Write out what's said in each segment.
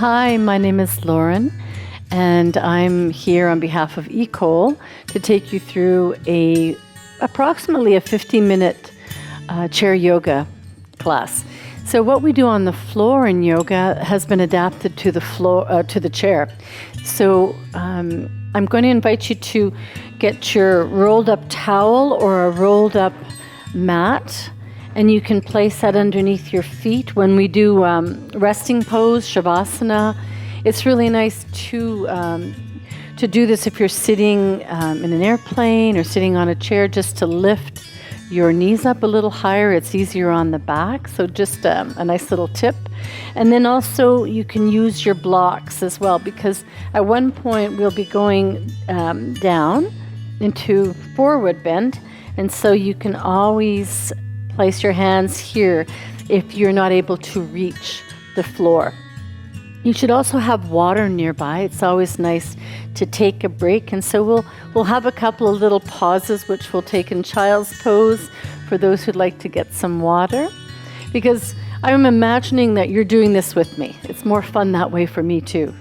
Hi, my name is Laurin, and I'm here on behalf of ECOL to take you through approximately a 15-minute chair yoga class. So what we do on the floor in yoga has been adapted to the floor, to the chair. So I'm going to invite you to get your rolled up towel or a rolled up mat, and you can place that underneath your feet. When we do resting pose, Shavasana, it's really nice to do this if you're sitting in an airplane or sitting on a chair, just to lift your knees up a little higher. It's easier on the back, so just a nice little tip. And then also you can use your blocks as well, because at one point we'll be going down into forward bend, and so you can always place your hands here if you're not able to reach the floor. You should also have water nearby. It's always nice to take a break, and so we'll have a couple of little pauses, which we'll take in child's pose for those who'd like to get some water, because I'm imagining that you're doing this with me. It's more fun that way for me too.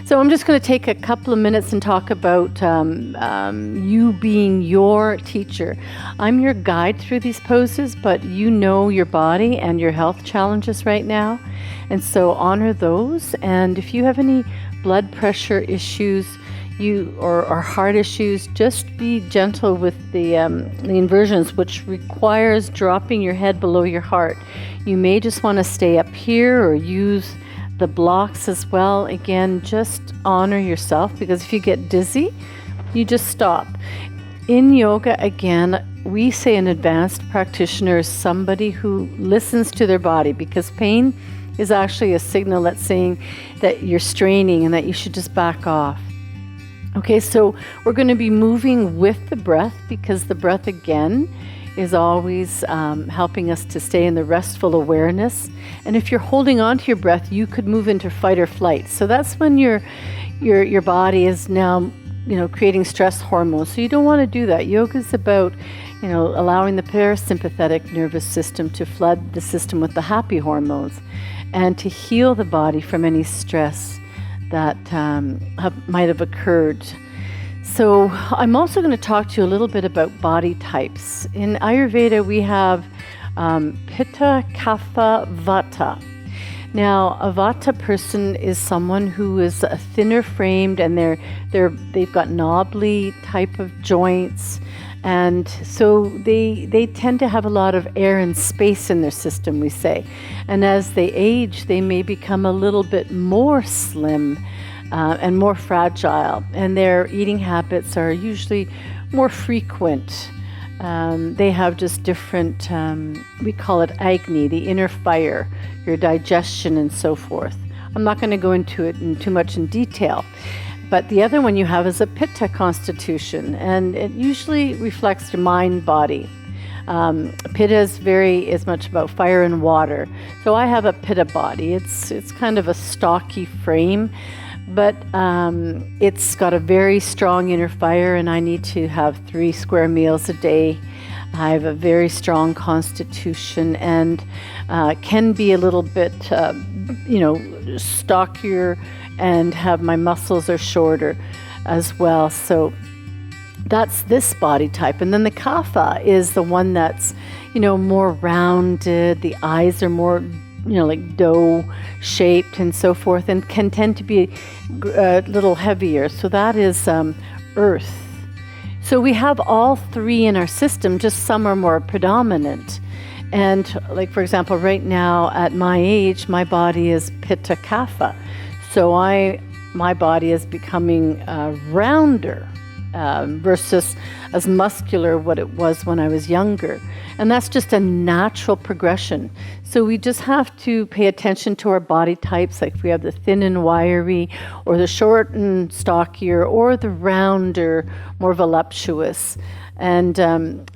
So I'm just going to take a couple of minutes and talk about you being your teacher. I'm your guide through these poses, but you know your body and your health challenges right now, and so honor those. And if you have any blood pressure issues or heart issues, just be gentle with the inversions, which requires dropping your head below your heart. You may just want to stay up here or use the blocks as well. Again, just honor yourself, because if you get dizzy, you just stop. In yoga, again, we say an advanced practitioner is somebody who listens to their body, because pain is actually a signal that's saying that you're straining and that you should just back off. Okay, so we're going to be moving with the breath, because the breath, again, is always helping us to stay in the restful awareness. And if you're holding on to your breath, you could move into fight or flight. So that's when your body is now, creating stress hormones. So you don't want to do that. Yoga is about, allowing the parasympathetic nervous system to flood the system with the happy hormones, and to heal the body from any stress that might have occurred. So I'm also going to talk to you a little bit about body types. In Ayurveda, we have Pitta, Kapha, Vata. Now, a Vata person is someone who is thinner framed, and they've got knobbly type of joints, and so they tend to have a lot of air and space in their system, we say. And as they age, they may become a little bit more slim and more fragile, and their eating habits are usually more frequent. They have just different, we call it Agni, the inner fire, your digestion and so forth. I'm not going to go into it too much in detail, but the other one you have is a Pitta constitution, and it usually reflects your mind body. Pitta is much about fire and water. So I have a Pitta body. It's kind of a stocky frame, but it's got a very strong inner fire, and I need to have 3 square meals a day. I have a very strong constitution, and can be a little bit, stockier, and have my muscles are shorter as well. So that's this body type. And then the Kapha is the one that's, more rounded. The eyes are more like dough shaped and so forth, and can tend to be a little heavier. So that is earth. So we have all 3 in our system, just some are more predominant. And like, for example, right now at my age, my body is Pitta Kapha. So my body is becoming rounder versus as muscular what it was when I was younger. And that's just a natural progression. So we just have to pay attention to our body types, like if we have the thin and wiry, or the short and stockier, or the rounder, more voluptuous. And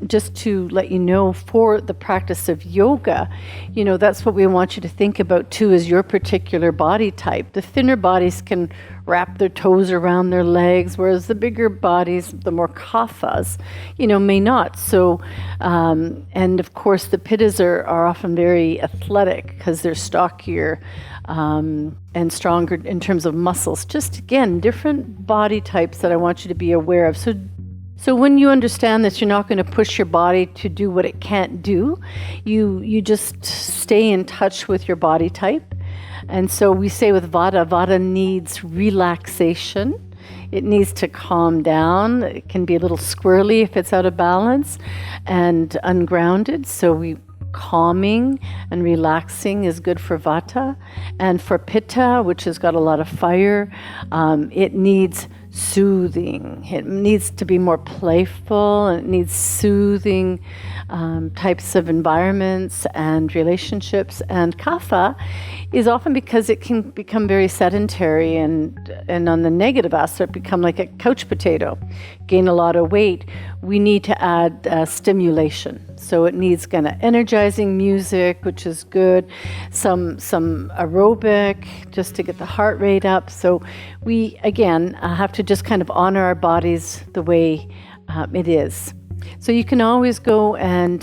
just to let you know, for the practice of yoga, that's what we want you to think about too, is your particular body type. The thinner bodies can wrap their toes around their legs, whereas the bigger bodies, the more kaphas, may not. So, and of course the pittas are often very athletic because they're stockier and stronger in terms of muscles. Just again, different body types that I want you to be aware of. So when you understand this, you're not going to push your body to do what it can't do. You just stay in touch with your body type. And so we say with Vata needs relaxation. It needs to calm down. It can be a little squirrely if it's out of balance and ungrounded. So calming and relaxing is good for Vata. And for Pitta, which has got a lot of fire, it needs soothing. It needs to be more playful, and it needs soothing types of environments and relationships. And Kapha is often because it can become very sedentary and on the negative aspect become like a couch potato, gain a lot of weight. We need to add stimulation. So it needs kind of energizing music, which is good, some aerobic, just to get the heart rate up. So we, again, have to just kind of honor our bodies the way it is. So you can always go and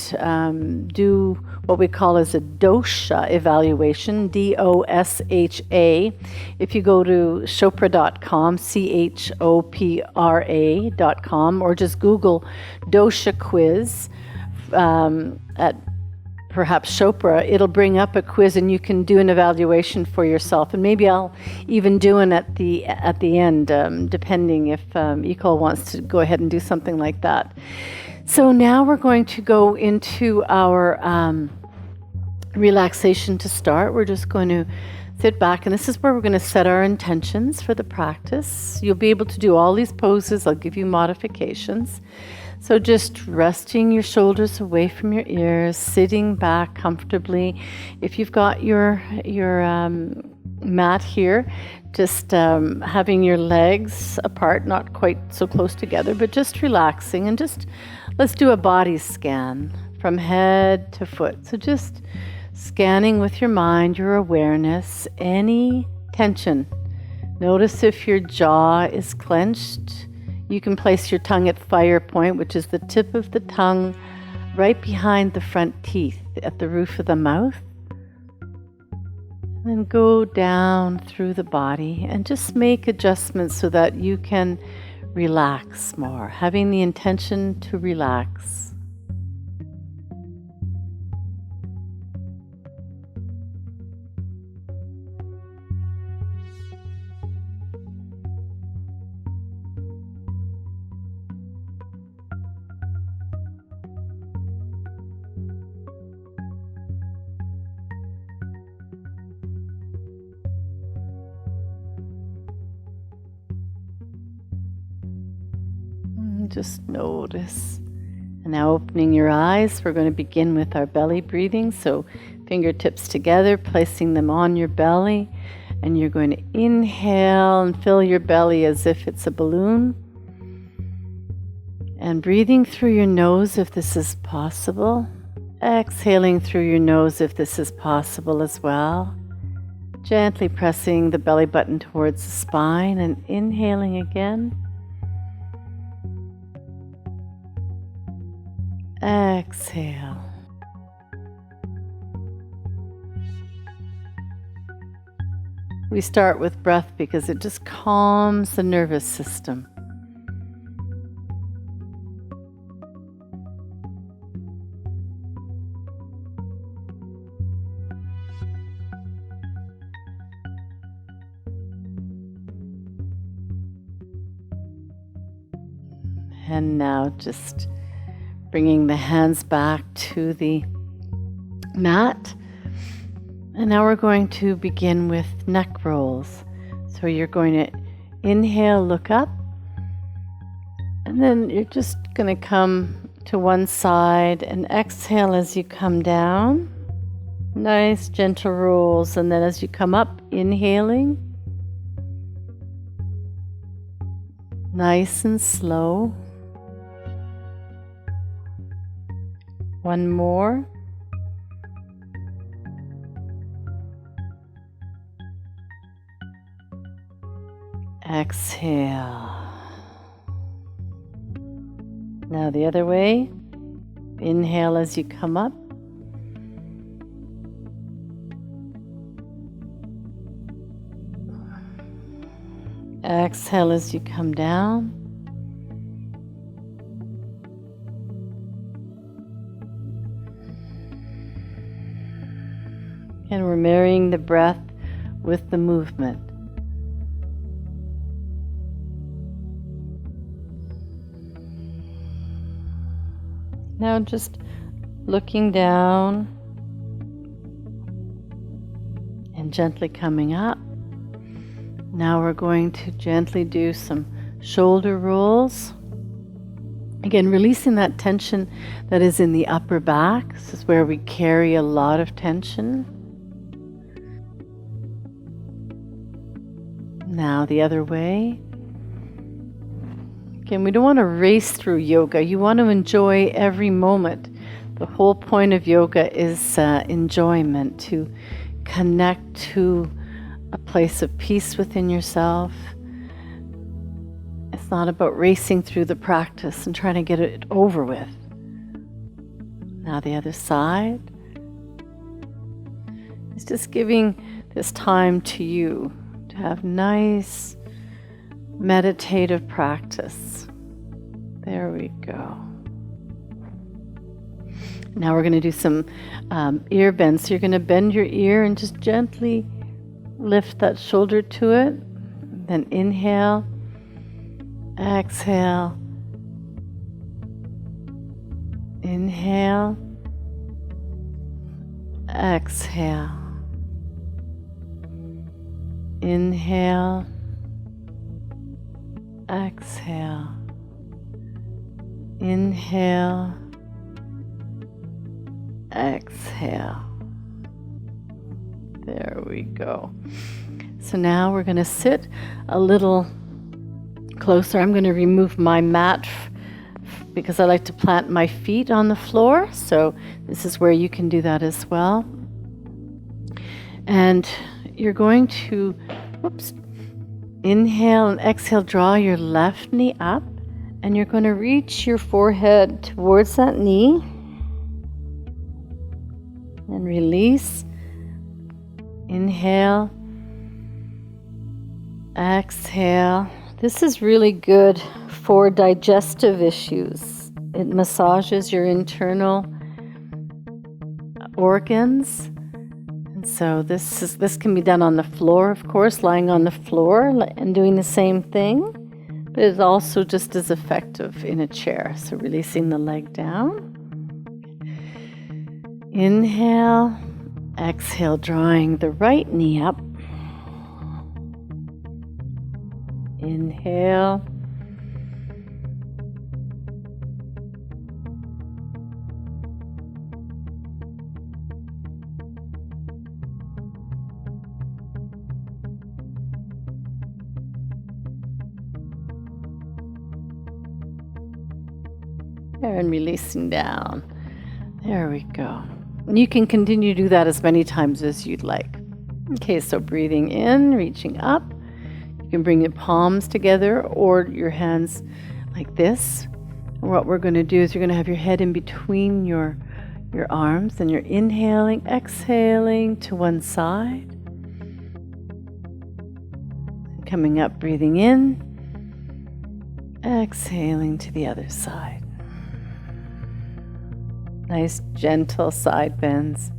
do what we call as a dosha evaluation, DOSHA. If you go to chopra.com, CHOPRA.com, or just Google dosha quiz at perhaps Chopra, it'll bring up a quiz and you can do an evaluation for yourself. And maybe I'll even do one at the end, depending if Ecole wants to go ahead and do something like that. So now we're going to go into our relaxation to start. We're just going to sit back, and this is where we're going to set our intentions for the practice. You'll be able to do all these poses. I'll give you modifications. So just resting your shoulders away from your ears, sitting back comfortably. If you've got your mat here, just having your legs apart, not quite so close together, but just relaxing, and just let's do a body scan from head to foot. So just scanning with your mind, your awareness, any tension. Notice if your jaw is clenched. You can place your tongue at fire point, which is the tip of the tongue right behind the front teeth at the roof of the mouth. And go down through the body and just make adjustments so that you can relax more, having the intention to relax. Just notice. And now opening your eyes, we're going to begin with our belly breathing. So fingertips together, placing them on your belly. And you're going to inhale and fill your belly as if it's a balloon. And breathing through your nose if this is possible. Exhaling through your nose if this is possible as well. Gently pressing the belly button towards the spine and inhaling again. Exhale. We start with breath because it just calms the nervous system. And now just bringing the hands back to the mat. And now we're going to begin with neck rolls. So you're going to inhale, look up, and then you're just going to come to one side and exhale as you come down. Nice gentle rolls. And then as you come up, inhaling. Nice and slow. One more. Exhale. Now the other way. Inhale as you come up. Exhale as you come down. And we're marrying the breath with the movement. Now just looking down and gently coming up. Now we're going to gently do some shoulder rolls. Again, releasing that tension that is in the upper back. This is where we carry a lot of tension. Now the other way. Again, we don't want to race through yoga. You want to enjoy every moment. The whole point of yoga is enjoyment, to connect to a place of peace within yourself. It's not about racing through the practice and trying to get it over with. Now the other side. It's just giving this time to you to have nice meditative practice. There we go. Now we're going to do some ear bends. So you're going to bend your ear and just gently lift that shoulder to it. Then inhale, exhale, inhale, exhale, inhale, exhale, inhale, exhale. There we go. So now we're going to sit a little closer. I'm going to remove my mat because I like to plant my feet on the floor. So this is where you can do that as well. And you're going to, inhale and exhale, draw your left knee up, and you're going to reach your forehead towards that knee and release. Inhale, exhale. This is really good for digestive issues. It massages your internal organs. And so this can be done on the floor, of course, lying on the floor and doing the same thing. But it's also just as effective in a chair. So releasing the leg down. Inhale. Exhale, drawing the right knee up. Inhale. And releasing down. There we go. And you can continue to do that as many times as you'd like. Okay, so breathing in, reaching up. You can bring your palms together or your hands like this. And what we're going to do is you're going to have your head in between your arms, and you're inhaling, exhaling to one side. And coming up, breathing in, exhaling to the other side. Nice, gentle side bends.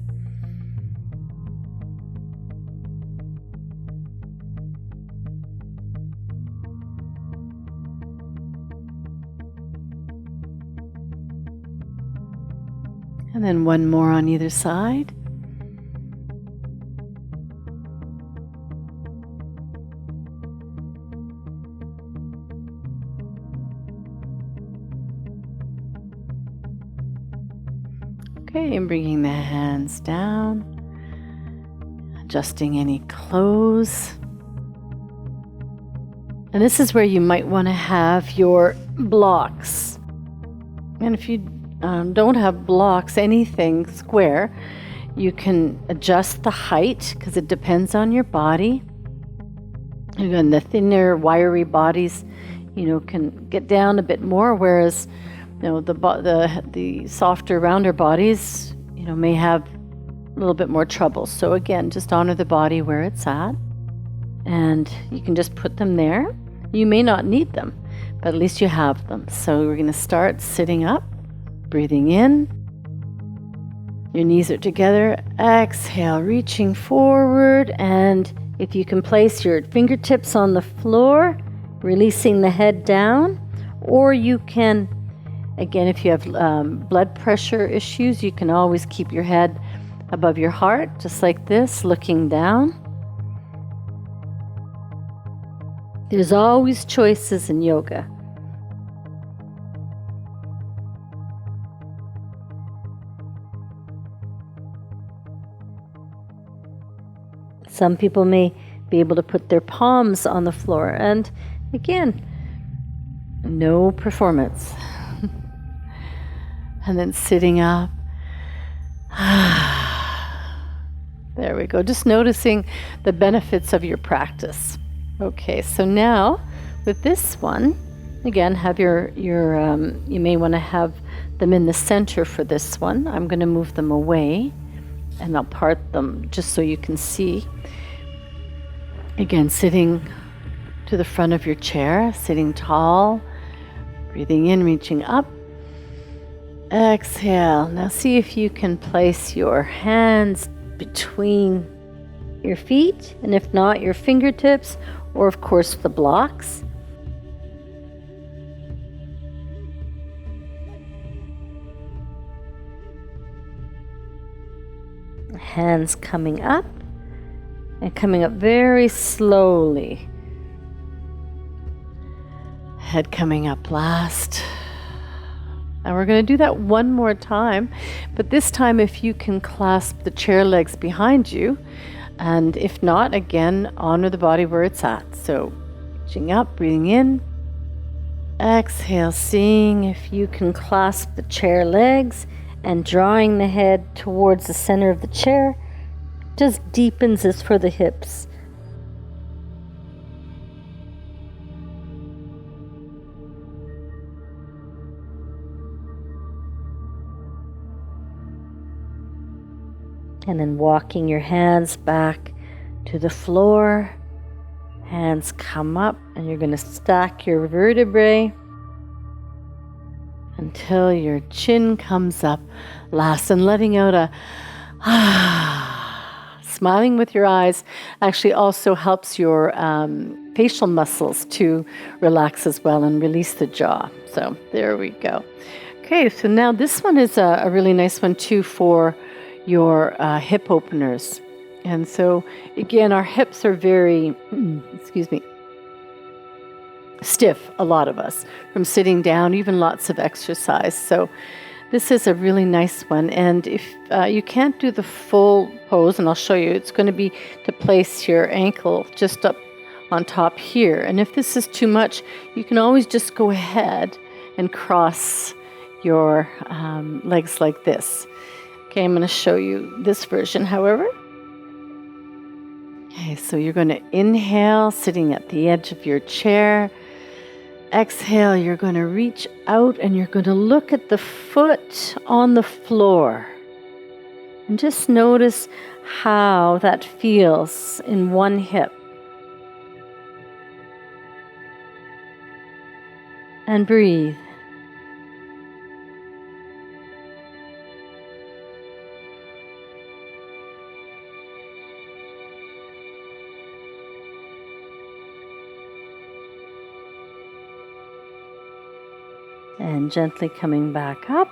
And then one more on either side. Okay, and bringing the hands down, adjusting any clothes. And this is where you might want to have your blocks. And if you don't have blocks, anything square, you can adjust the height because it depends on your body. Again, the thinner, wiry bodies, can get down a bit more, whereas, the softer, rounder bodies, may have a little bit more trouble. So again, just honor the body where it's at, and you can just put them there. You may not need them, but at least you have them. So we're going to start sitting up, breathing in. Your knees are together. Exhale, reaching forward, and if you can place your fingertips on the floor, releasing the head down, or you can, again, if you have blood pressure issues, you can always keep your head above your heart, just like this, looking down. There's always choices in yoga. Some people may be able to put their palms on the floor, and again, no performance. And then sitting up. There we go. Just noticing the benefits of your practice. Okay, so now with this one, again, have your you may want to have them in the center for this one. I'm going to move them away, and I'll part them just so you can see. Again, sitting to the front of your chair, sitting tall, breathing in, reaching up. Exhale. Now see if you can place your hands between your feet, and if not, your fingertips, or of course the blocks. Hands coming up, and coming up very slowly. Head coming up last. And we're going to do that one more time, but this time if you can clasp the chair legs behind you, and if not, again, honor the body where it's at. So reaching up, breathing in. Exhale, seeing if you can clasp the chair legs, and drawing the head towards the center of the chair. Just deepens this for the hips. And then walking your hands back to the floor. Hands come up, and you're going to stack your vertebrae until your chin comes up last, and letting out a smiling with your eyes actually also helps your facial muscles to relax as well and release the jaw. So there we go. Okay, so now this one is a really nice one too for your hip openers. And so again, our hips are very, stiff, a lot of us, from sitting down, even lots of exercise. So this is a really nice one. And if you can't do the full pose, and I'll show you, it's going to be to place your ankle just up on top here. And if this is too much, you can always just go ahead and cross your legs like this. Okay, I'm going to show you this version, however. Okay, so you're going to inhale, sitting at the edge of your chair. Exhale, you're going to reach out, and you're going to look at the foot on the floor. And just notice how that feels in one hip. And breathe. And gently coming back up.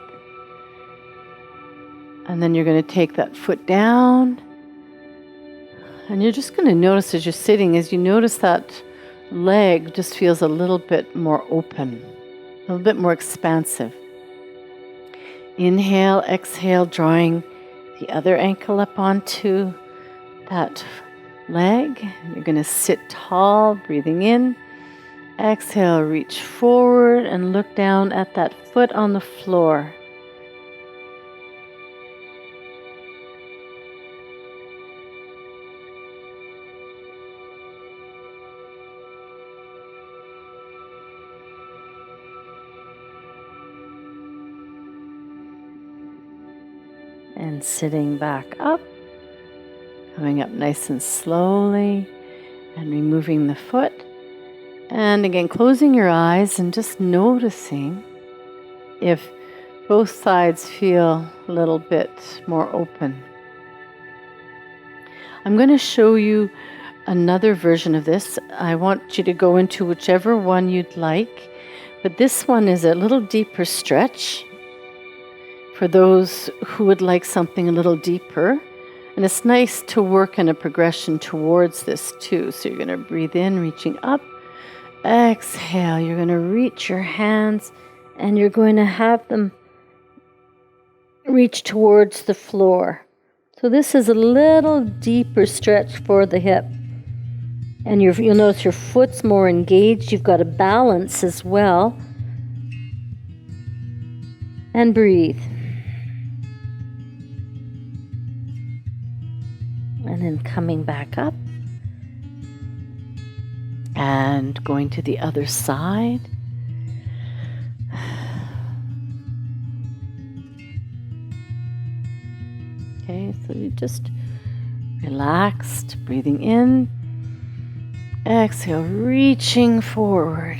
And then you're going to take that foot down. And you're just going to notice as you're sitting, as you notice that leg just feels a little bit more open, a little bit more expansive. Inhale, exhale, drawing the other ankle up onto that leg. You're going to sit tall, breathing in. Exhale, reach forward and look down at that foot on the floor. and sitting back up, coming up nice and slowly and removing the foot. And again, closing your eyes and just noticing if both sides feel a little bit more open. I'm going to show you another version of this. I want you to go into whichever one you'd like, but this one is a little deeper stretch for those who would like something a little deeper. And it's nice to work in a progression towards this too. So you're going to breathe in, reaching up. Exhale, you're going to reach your hands and you're going to have them reach towards the floor. So this is a little deeper stretch for the hip. And you'll notice your foot's more engaged. You've got a balance as well. And breathe. And then coming back up. And going to the other side. Okay, so you just relaxed, breathing in. Exhale, reaching forward.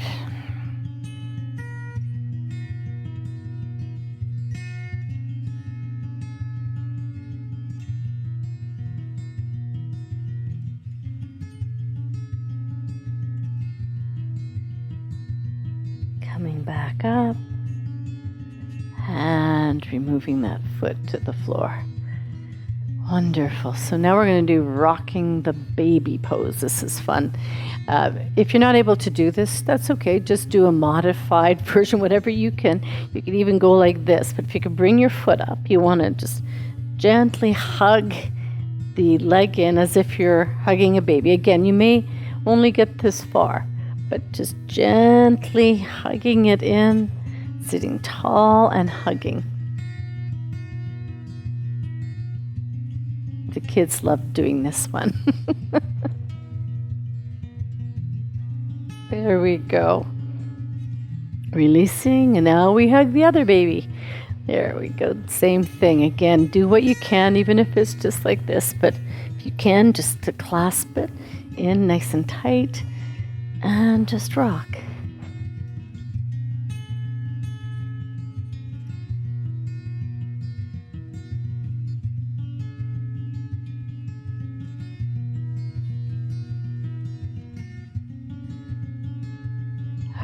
Coming back up and removing that foot to the floor. Wonderful. So now we're going to do rocking the baby pose. This is fun. If you're not able to do this, that's okay. Just do a modified version, whatever you can. You can even go like this. But if you can bring your foot up, you want to just gently hug the leg in as if you're hugging a baby. Again, you may only get this far, but just gently hugging it in, sitting tall and hugging. The kids love doing this one. There we go. Releasing, and now we hug the other baby. There we go. Same thing. Again, do what you can, even if it's just like this. But if you can, just to clasp it in nice and tight and just rock.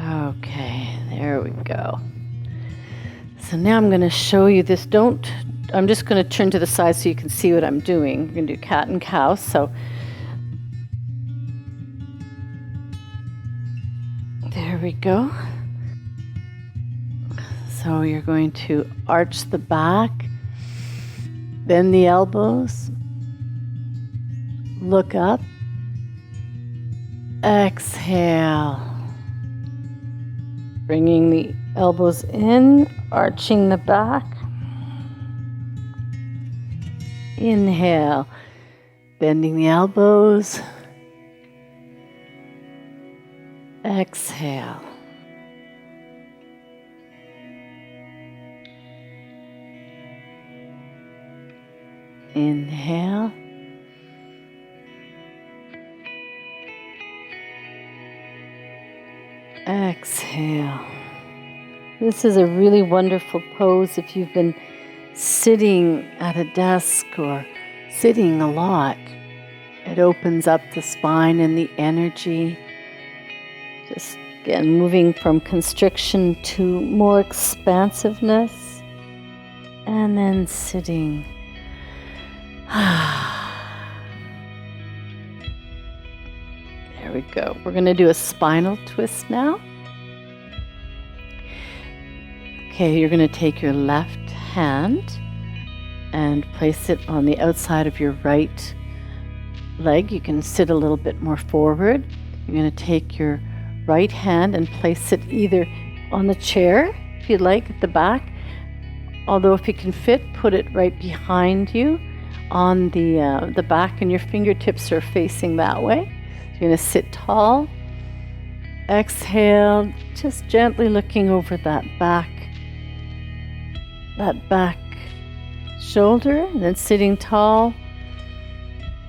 Okay, there we go. So now I'm going to show you this. I'm just going to turn to the side so you can see what I'm doing. We're going to do cat and cow. So there we go. So you're going to arch the back, bend the elbows, look up, exhale. Bringing the elbows in, arching the back. Inhale, bending the elbows. Exhale. Inhale. Exhale. This is a really wonderful pose if you've been sitting at a desk or sitting a lot. It opens up the spine and the energy. Just again moving from constriction to more expansiveness. And then sitting. There we go. We're going to do a spinal twist now. Okay, you're going to take your left hand and place it on the outside of your right leg. You can sit a little bit more forward. You're going to take your right hand and place it either on the chair, if you'd like, at the back. Although if you can fit, put it right behind you on the back, and your fingertips are facing that way. You're going to sit tall. Exhale, just gently looking over that back shoulder, and then sitting tall.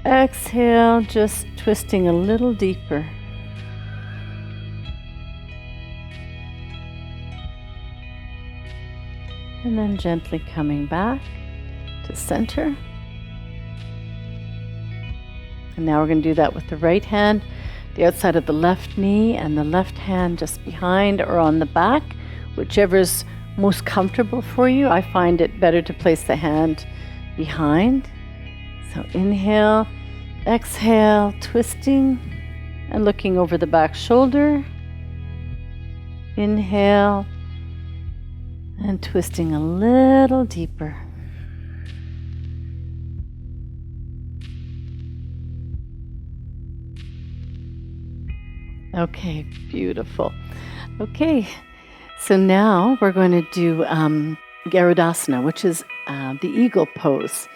Exhale, just twisting a little deeper. And then gently coming back to center. And now we're going to do that with the right hand, the outside of the left knee, and the left hand just behind or on the back, whichever is most comfortable for you. I find it better to place the hand behind. So inhale, exhale, twisting and looking over the back shoulder. Inhale and twisting a little deeper. Okay, beautiful. Okay, so now we're going to do Garudasana, which is the eagle pose.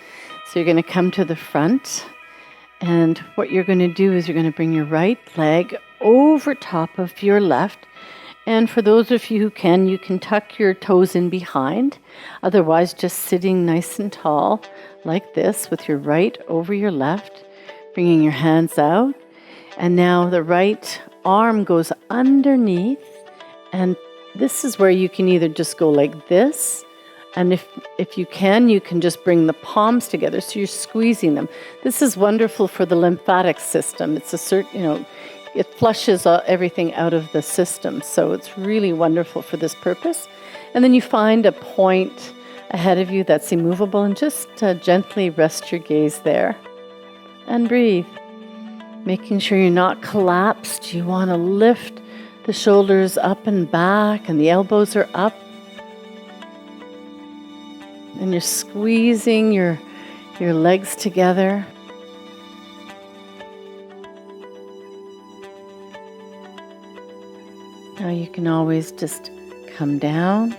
So you're going to come to the front, and what you're going to do is you're going to bring your right leg over top of your left. And for those of you who can, you can tuck your toes in behind. Otherwise, just sitting nice and tall like this with your right over your left, bringing your hands out. And now the right arm goes underneath, and this is where you can either just go like this, and if you can just bring the palms together so you're squeezing them. This is wonderful for the lymphatic system. It's it flushes everything out of the system, so it's really wonderful for this purpose. And then you find a point ahead of you that's immovable, and just gently rest your gaze there and breathe. Making sure you're not collapsed. You want to lift the shoulders up and back, and the elbows are up. And you're squeezing your legs together. Now you can always just come down.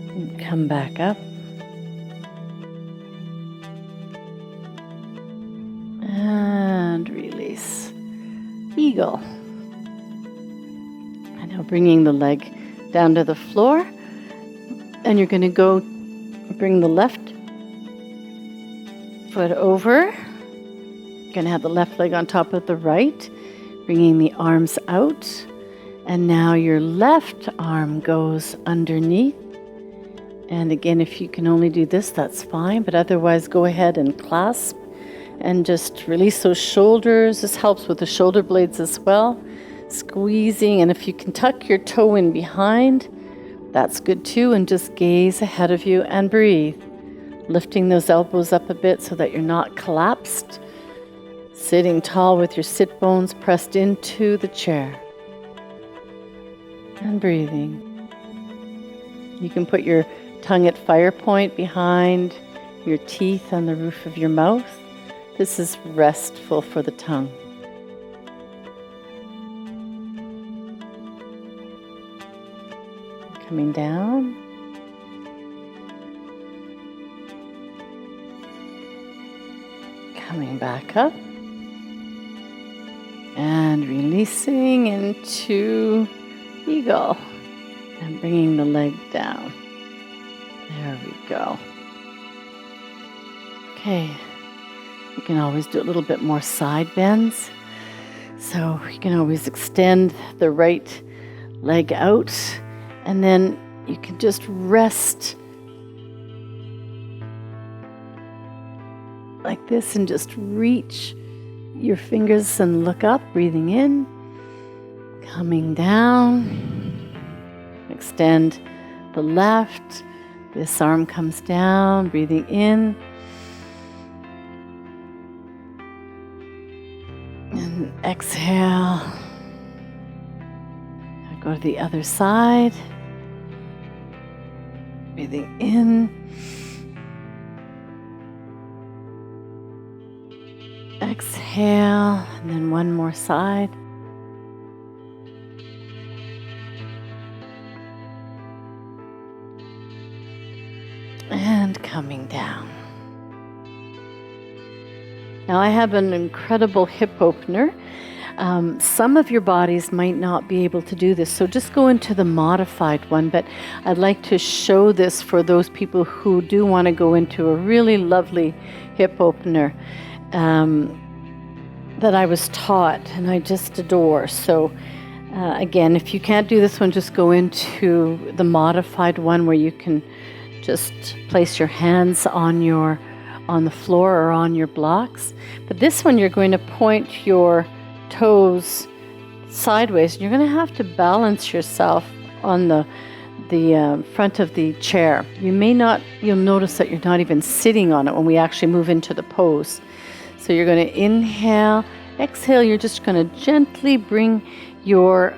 And come back up. And release. Eagle. And now bringing the leg down to the floor. And you're going to go bring the left foot over. You're going to have the left leg on top of the right. Bringing the arms out. And now your left arm goes underneath. And again, if you can only do this, that's fine. But otherwise, go ahead and clasp. And just release those shoulders. This helps with the shoulder blades as well. Squeezing, and if you can tuck your toe in behind, that's good too. And just gaze ahead of you and breathe. Lifting those elbows up a bit so that you're not collapsed. Sitting tall with your sit bones pressed into the chair. And breathing. You can put your tongue at fire point behind your teeth on the roof of your mouth. This is restful for the tongue. Coming down. Coming back up. And releasing into eagle. And bringing the leg down. There we go. Okay. You can always do a little bit more side bends. So you can always extend the right leg out, and then you can just rest like this and just reach your fingers and look up, breathing in, coming down, extend the left, this arm comes down, breathing in, and exhale. Now go to the other side. Breathing in. Exhale. And then one more side. And coming down. Now I have an incredible hip opener. Some of your bodies might not be able to do this, so just go into the modified one. But I'd like to show this for those people who do want to go into a really lovely hip opener that I was taught and I just adore. So again, if you can't do this one, just go into the modified one where you can just place your hands on the floor or on your blocks. But this one, you're going to point your toes sideways. You're going to have to balance yourself on the front of the chair. You'll notice that you're not even sitting on it when we actually move into the pose. So you're going to inhale, exhale. You're just going to gently bring your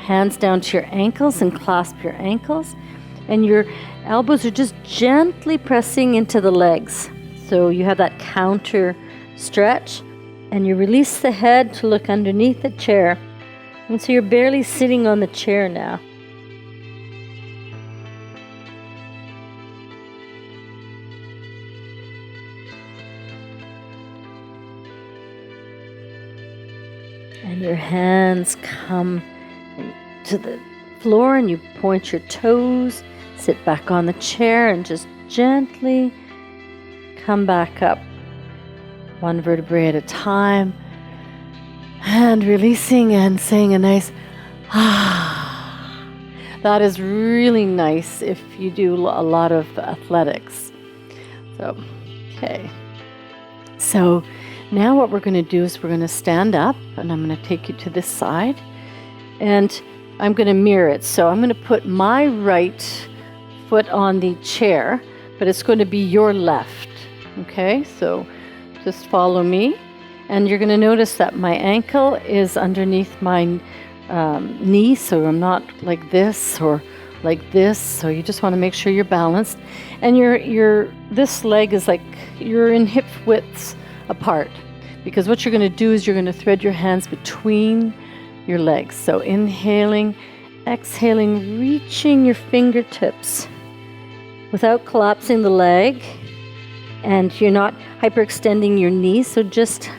hands down to your ankles and clasp your ankles, and your elbows are just gently pressing into the legs. So you have that counter stretch, and you release the head to look underneath the chair. And so you're barely sitting on the chair now. And your hands come to the floor and you point your toes, sit back on the chair and just gently come back up, one vertebrae at a time, and releasing and saying a nice ah. That is really nice if you do a lot of athletics. So, okay. So now what we're going to do is we're going to stand up, and I'm going to take you to this side, and I'm going to mirror it. So I'm going to put my right foot on the chair, but it's going to be your left. Okay, so just follow me, and you're going to notice that my ankle is underneath my knee, so I'm not like this or like this. So you just want to make sure you're balanced, and this leg is like you're in hip widths apart, because what you're going to do is you're going to thread your hands between your legs. So inhaling, exhaling, reaching your fingertips without collapsing the leg, and you're not hyperextending your knees, so just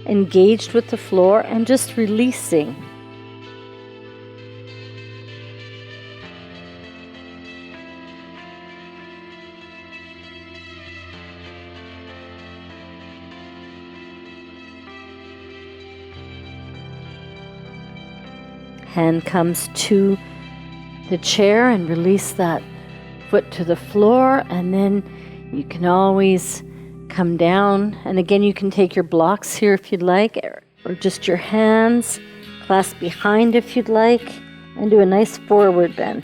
engaged with the floor and just releasing. Hand comes to the chair and release that foot to the floor, and then you can always come down. And again, you can take your blocks here if you'd like, or just your hands, clasp behind if you'd like, and do a nice forward bend.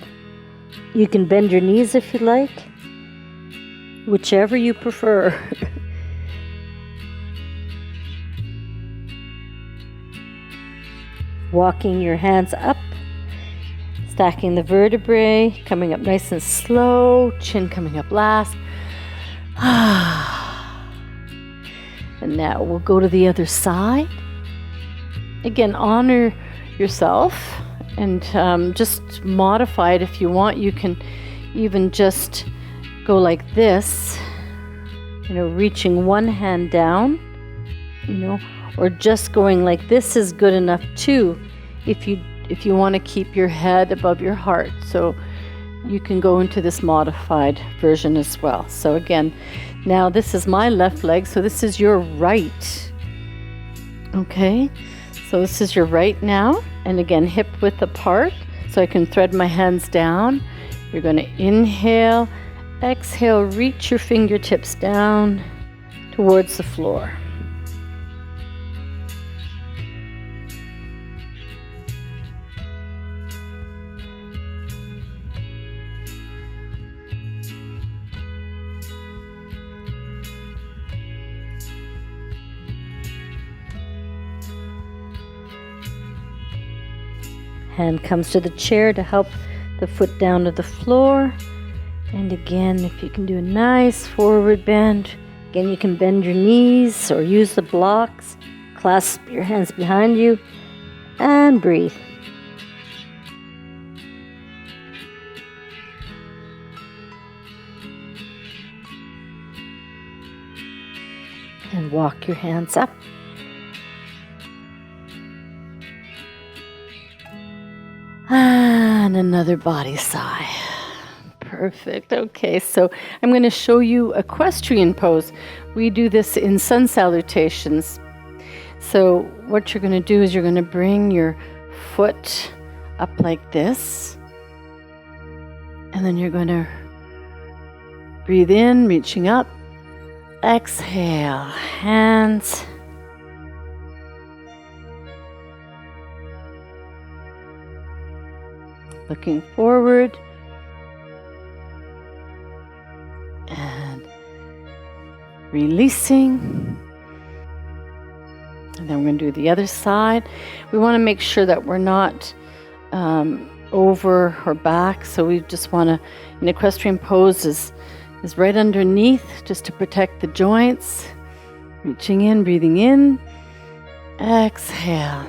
You can bend your knees if you'd like, whichever you prefer. Walking your hands up, stacking the vertebrae, coming up nice and slow, chin coming up last. And now we'll go to the other side. Again, honor yourself and just modify it if you want. You can even just go like this, reaching one hand down, or just going like this is good enough too, if you want to keep your head above your heart. So you can go into this modified version as well. So again, now this is my left leg, so this is your right. Okay, so this is your right now, and again, hip width apart, so I can thread my hands down. You're going to inhale, exhale, reach your fingertips down towards the floor. Hand comes to the chair to help the foot down to the floor. And again, if you can do a nice forward bend. Again, you can bend your knees or use the blocks. Clasp your hands behind you and breathe. And walk your hands up. And another body sigh. Perfect. Okay, so I'm going to show you equestrian pose. We do this in sun salutations. So what you're going to do is you're going to bring your foot up like this. And then you're going to breathe in, reaching up. Exhale, hands. Looking forward. And releasing. And then we're going to do the other side. We want to make sure that we're not over or back. So we just want to, an equestrian pose is right underneath, just to protect the joints. Reaching in, breathing in. Exhale.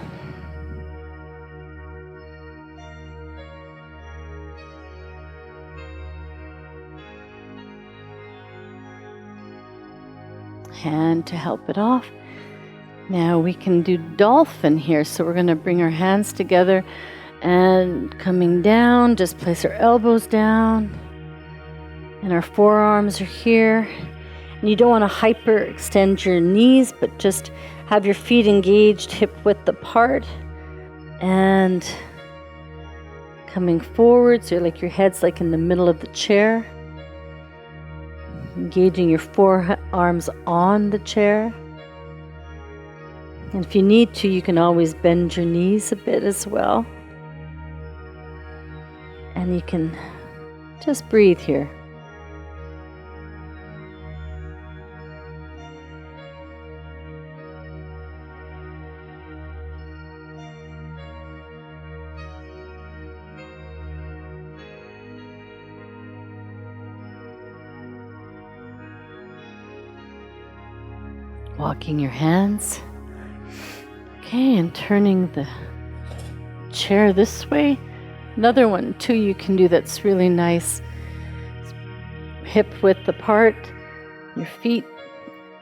Hand to help it off. Now we can do dolphin here. So we're going to bring our hands together and coming down, just place our elbows down and our forearms are here. And you don't want to hyperextend your knees, but just have your feet engaged hip width apart and coming forward. So like your head's like in the middle of the chair. Engaging your forearms on the chair. And if you need to, you can always bend your knees a bit as well. And you can just breathe here. Walking your hands. Okay, and turning the chair this way. Another one too you can do that's really nice. Hip width apart, your feet,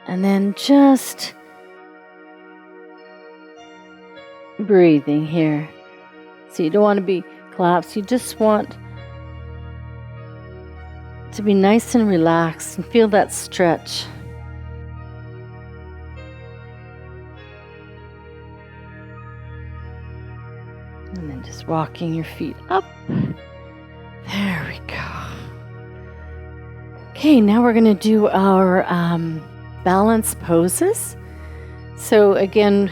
and then just breathing here. So you don't want to be collapsed, you just want to be nice and relaxed and feel that stretch. And then just walking your feet up. There we go. Okay, now we're going to do our balance poses. So again,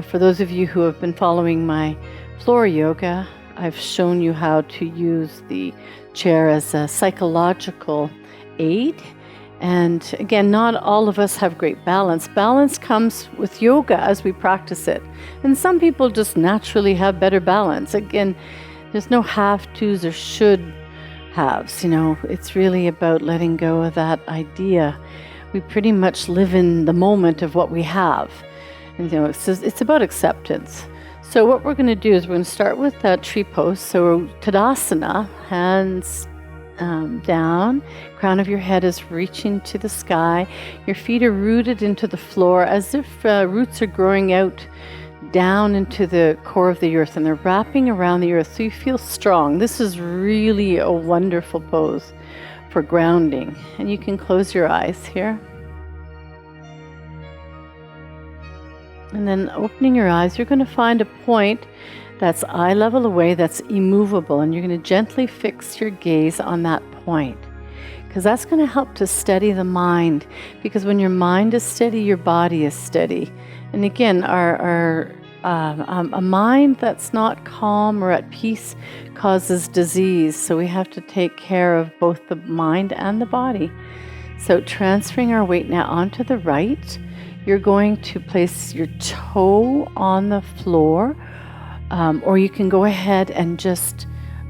for those of you who have been following my floor yoga, I've shown you how to use the chair as a psychological aid. And again, not all of us have great balance. Balance comes with yoga as we practice it. And some people just naturally have better balance. Again, there's no have-tos or should-haves, you know. It's really about letting go of that idea. We pretty much live in the moment of what we have. And, you know, it's about acceptance. So what we're going to do is we're going to start with that tree pose. So Tadasana, hands down, crown of your head is reaching to the sky. Your feet are rooted into the floor as if roots are growing out down into the core of the earth and they're wrapping around the earth so you feel strong. This is really a wonderful pose for grounding. And you can close your eyes here. And then opening your eyes, you're going to find a point that's eye level away, that's immovable, and you're going to gently fix your gaze on that point, because that's going to help to steady the mind, because when your mind is steady, your body is steady. And again, a mind that's not calm or at peace causes disease, so we have to take care of both the mind and the body. So transferring our weight now onto the right, you're going to place your toe on the floor, or you can go ahead and just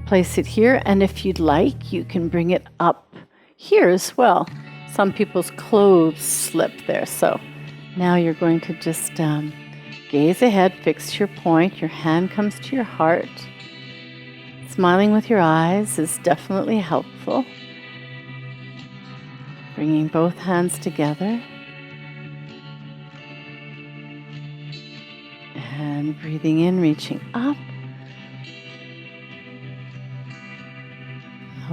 place it here. And if you'd like, you can bring it up here as well. Some people's clothes slip there. So now you're going to just gaze ahead, fix your point. Your hand comes to your heart. Smiling with your eyes is definitely helpful. Bringing both hands together. And breathing in, reaching up.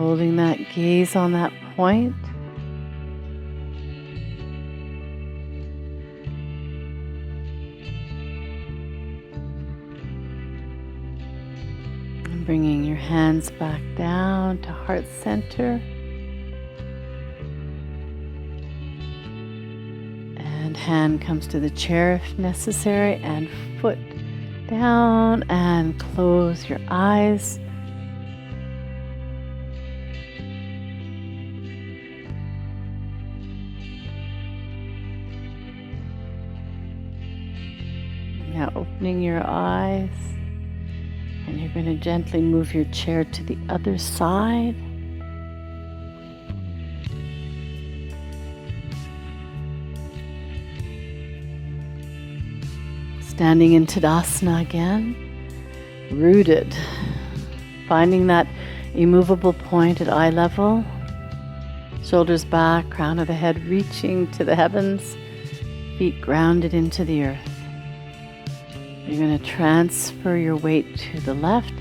holding that gaze on that point. And bringing your hands back down to heart center. And hand comes to the chair if necessary, and foot down, and close your eyes. Now opening your eyes, and you're going to gently move your chair to the other side. Standing in Tadasana again, rooted, finding that immovable point at eye level, shoulders back, crown of the head reaching to the heavens, feet grounded into the earth. You're going to transfer your weight to the left,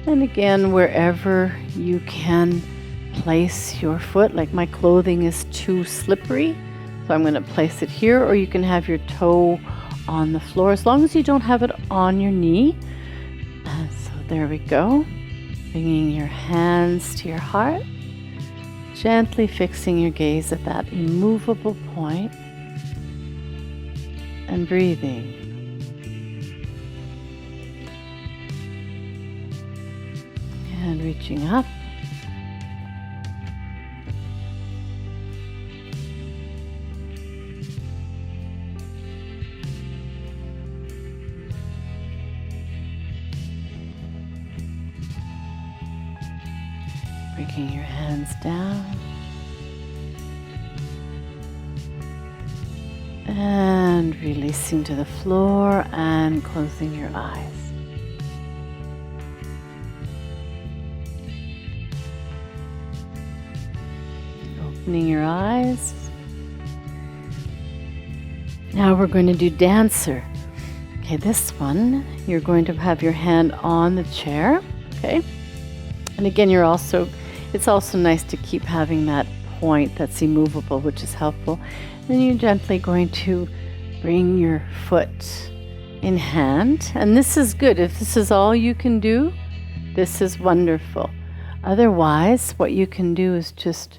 and again, wherever you can place your foot, like my clothing is too slippery, so I'm going to place it here, or you can have your toe on the floor, as long as you don't have it on your knee. So there we go. Bringing your hands to your heart, gently fixing your gaze at that immovable point, and breathing. And reaching up. Bringing your hands down. And releasing to the floor and closing your eyes. Opening your eyes. Now we're going to do Dancer. Okay, this one, you're going to have your hand on the chair. Okay. And again, it's also nice to keep having that point that's immovable, which is helpful. Then you're gently going to bring your foot in hand. And this is good. If this is all you can do, this is wonderful. Otherwise, what you can do is just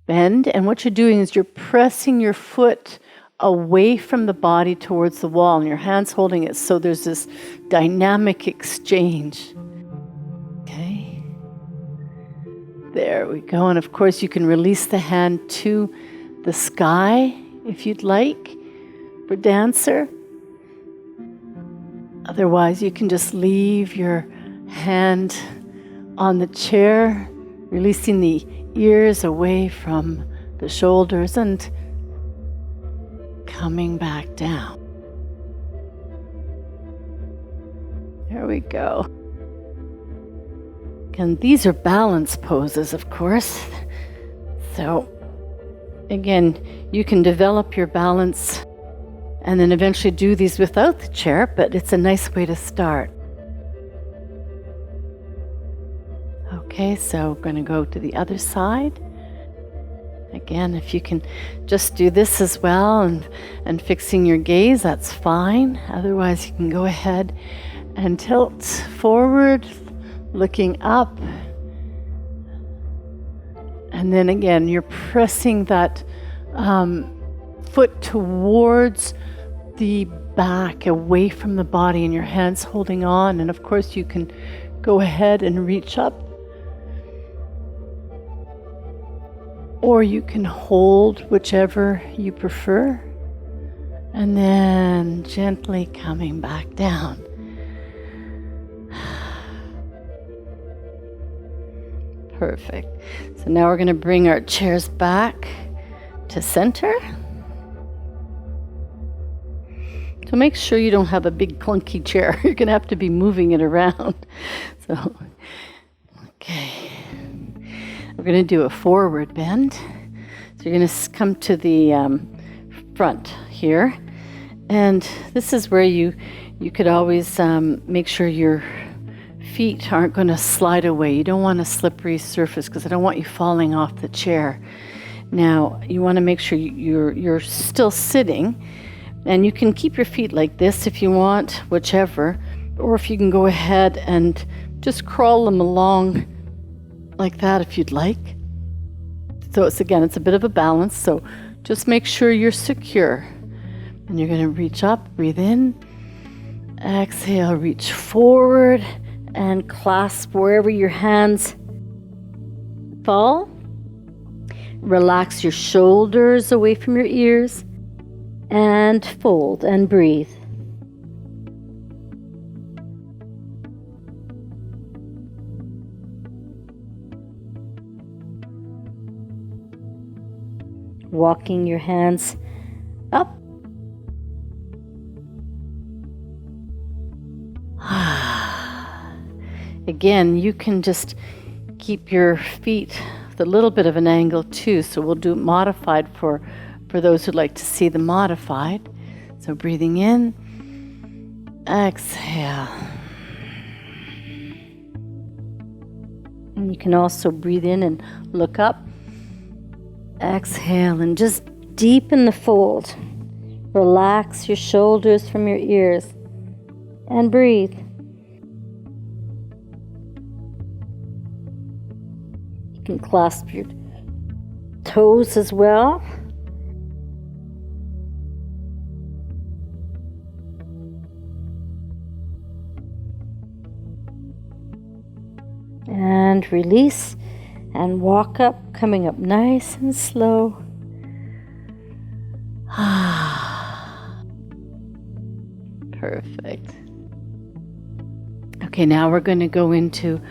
bend, and what you're doing is you're pressing your foot away from the body towards the wall, and your hand's holding it, so there's this dynamic exchange. Okay. There we go. And of course, you can release the hand to the sky if you'd like for Dancer. Otherwise, you can just leave your hand on the chair, releasing the ears away from the shoulders and coming back down. There we go. And these are balance poses, of course. So again, you can develop your balance and then eventually do these without the chair, but it's a nice way to start. Okay, so we're going to go to the other side. Again, if you can just do this as well and fixing your gaze, that's fine. Otherwise, you can go ahead and tilt forward, looking up. And then again, you're pressing that foot towards the back, away from the body, and your hands holding on. And of course, you can go ahead and reach up. Or you can hold, whichever you prefer. And then gently coming back down. Perfect. So now we're going to bring our chairs back to center. So make sure you don't have a big clunky chair. You're going to have to be moving it around. So, okay. We're going to do a forward bend. So you're going to come to the front here. And this is where you could always make sure your feet aren't going to slide away. You don't want a slippery surface because I don't want you falling off the chair. Now, you want to make sure you're still sitting, and you can keep your feet like this if you want, whichever, or if you can go ahead and just crawl them along like that if you'd like. So it's a bit of a balance, so just make sure you're secure. And you're going to reach up, breathe in, exhale, reach forward, and clasp wherever your hands fall. Relax your shoulders away from your ears, and fold and breathe. Walking your hands up. Again, you can just keep your feet with a little bit of an angle too, so we'll do modified for those who'd like to see the modified. So breathing in, exhale. And you can also breathe in and look up. Exhale and just deepen the fold. Relax your shoulders from your ears and breathe. You can clasp your toes as well. And release and walk up, coming up nice and slow. Perfect. Okay, now we're going to go into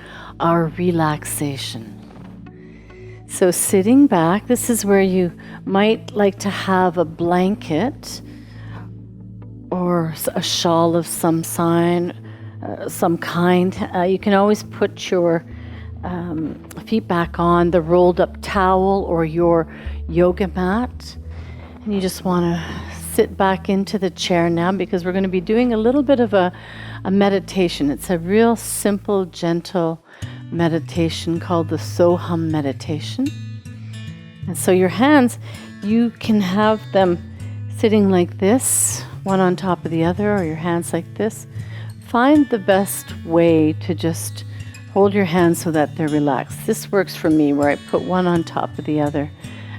our relaxation. So sitting back, this is where you might like to have a blanket or a shawl of some kind. You can always put your feet back on the rolled up towel or your yoga mat. And you just want to sit back into the chair now, because we're going to be doing a little bit of a meditation. It's a real simple, gentle meditation called the Soham meditation. And so your hands, you can have them sitting like this, one on top of the other, or your hands like this. Find the best way to just hold your hands so that they're relaxed. This works for me, where I put one on top of the other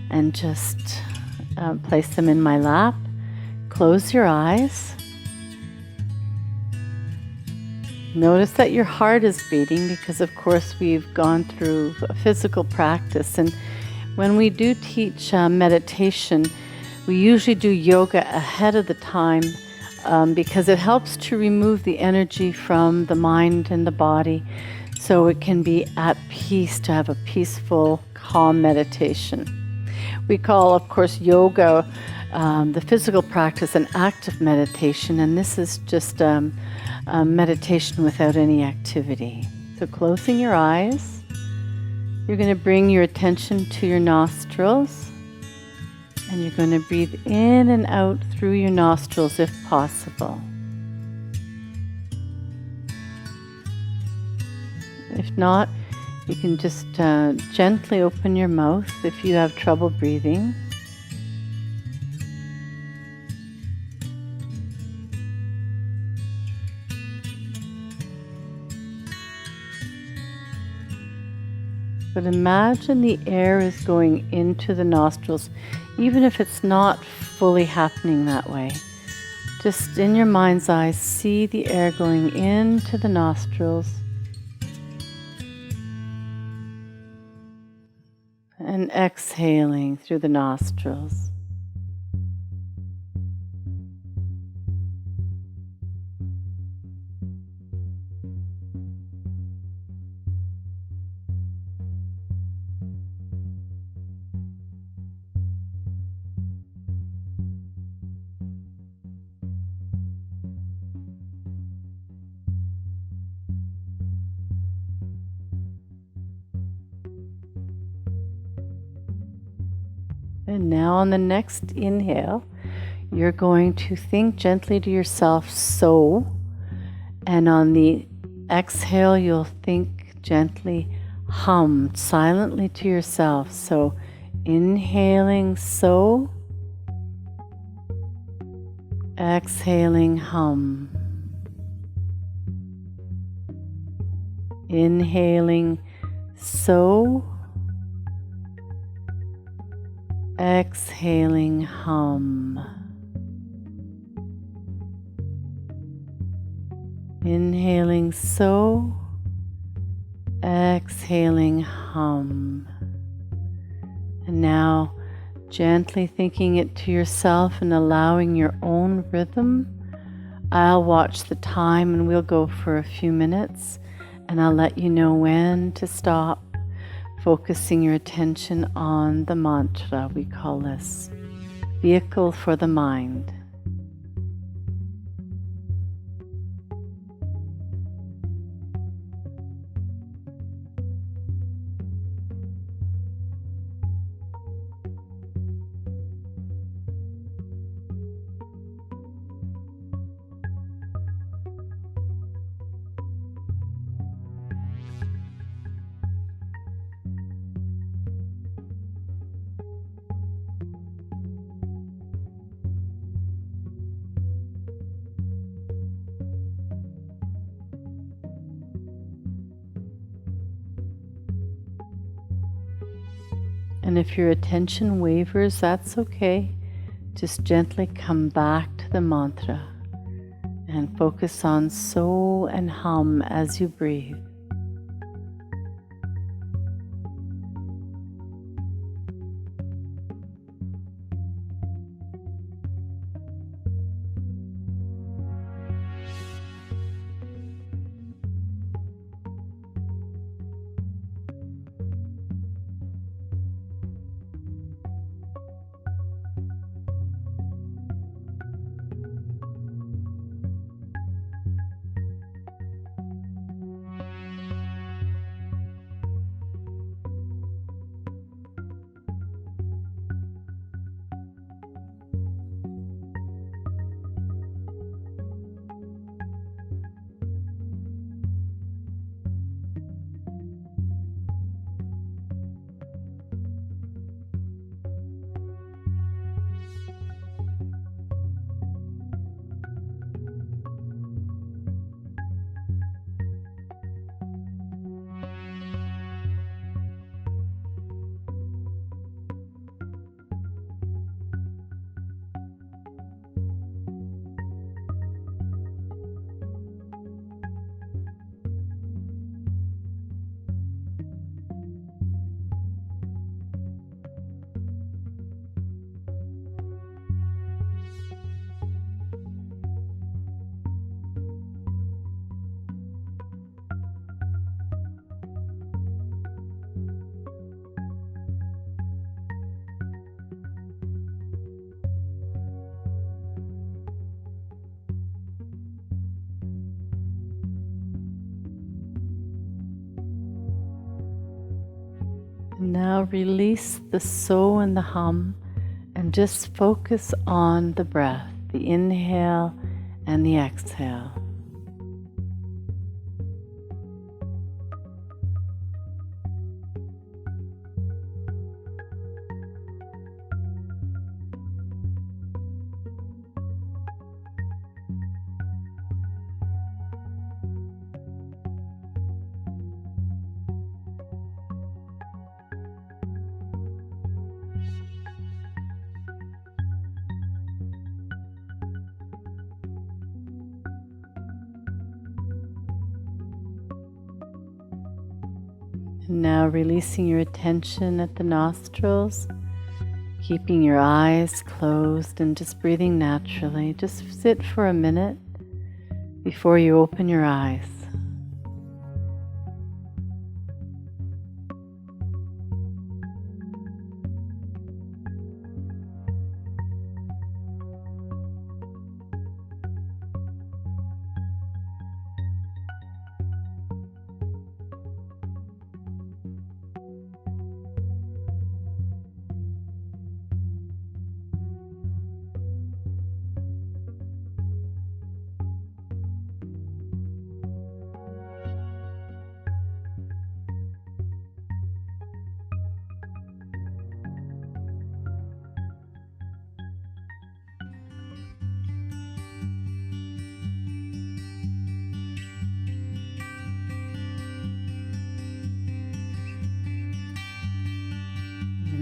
and just place them in my lap. Close your eyes. Notice that your heart is beating, because of course we've gone through a physical practice. And when we do teach meditation, we usually do yoga ahead of the time, because it helps to remove the energy from the mind and the body, so it can be at peace, to have a peaceful, calm meditation. We call, of course, yoga, the physical practice, an active meditation, and this is just a meditation without any activity. So closing your eyes, you're going to bring your attention to your nostrils, and you're going to breathe in and out through your nostrils if possible. If not, you can just gently open your mouth if you have trouble breathing. But imagine the air is going into the nostrils, even if it's not fully happening that way. Just in your mind's eye, see the air going into the nostrils and exhaling through the nostrils. And now on the next inhale, you're going to think gently to yourself, so, and on the exhale, you'll think gently, hum silently to yourself. So inhaling so, exhaling hum. Inhaling so, exhaling hum. Inhaling so, exhaling hum. And now gently thinking it to yourself and allowing your own rhythm. I'll watch the time and we'll go for a few minutes, and I'll let you know when to stop, focusing your attention on the mantra. We call this vehicle for the mind. And if your attention wavers, that's okay. Just gently come back to the mantra and focus on so and hum as you breathe. Now release the so and the hum and just focus on the breath, the inhale and the exhale. And now releasing your attention at the nostrils, keeping your eyes closed and just breathing naturally. Just sit for a minute before you open your eyes.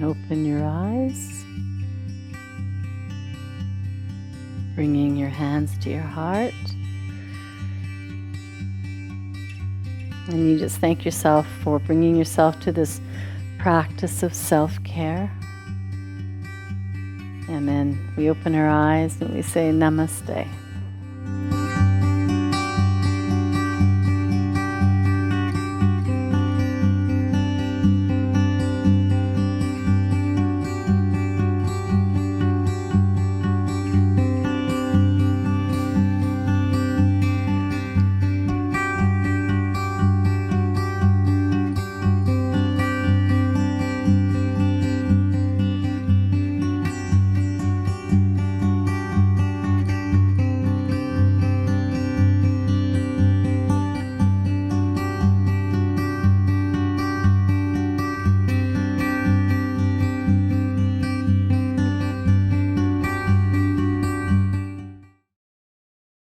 And open your eyes. Bringing your hands to your heart. And you just thank yourself for bringing yourself to this practice of self-care. And then we open our eyes and we say namaste.